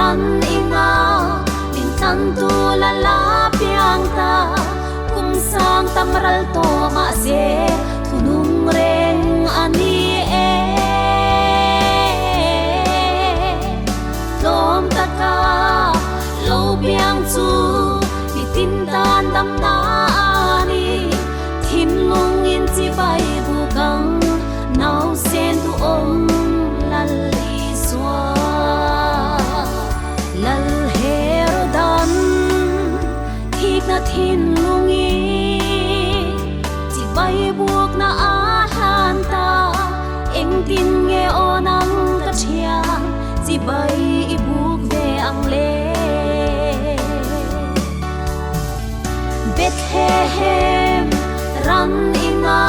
ran inga min tan tu la la piang ta kum sang tamral to ma se thunung reng ani e lom taka lo piang chu bitin tan dam na ani thin lung in chi bai bu kang nau sen tu om lal li swa lal hero dan thik na thin lung i chi bai buộc na a han ta eng tin nge onang ka thiang chi bai i buộc ve ang le Bethlehem ran inga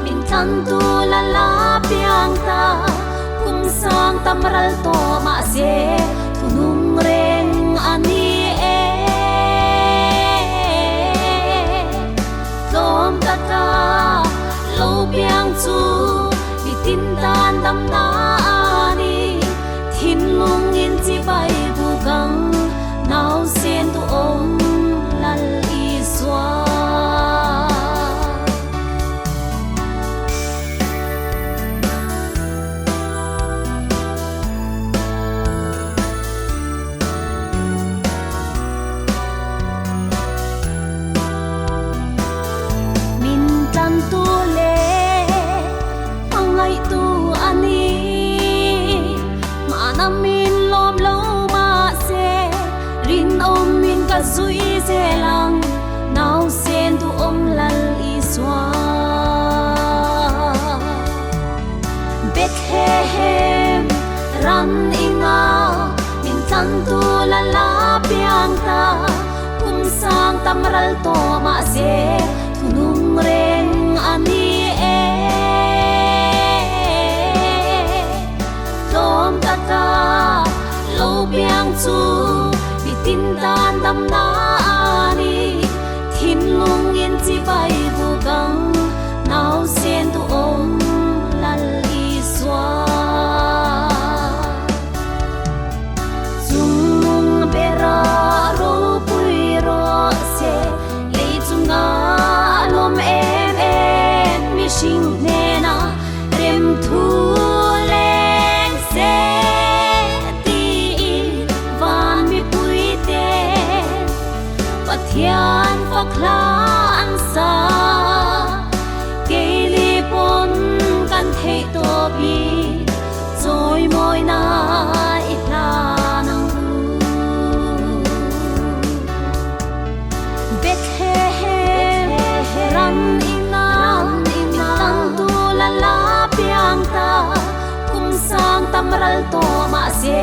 min tan tu la la piang ta kum sang tamral to ma se thunung reng ani e lom taka lo piang chu bitin tan dam na ani thin lung in chi bai bu gang nau sen tu om lal i swa tu le pangai tu ani mana min lom lo ma se rin om min ka zui se lang nau sen tu om lal i swa Bethlehem ran inga min tan tu la la piang ta kum sang tamral to ma se thunung reng ani e lom taka lo piang chu bitin tan dam na ani thin lung in chi bai bu gang nau sen tu om lal i swa chung bera ro pui ro se le chunga lom sing nena rem thu leng se ti van mi pui te pathian fakla an sa ke li pon kan thei to bi zoi moi na itla nang Bethlehem ran kum sang tamral to ma se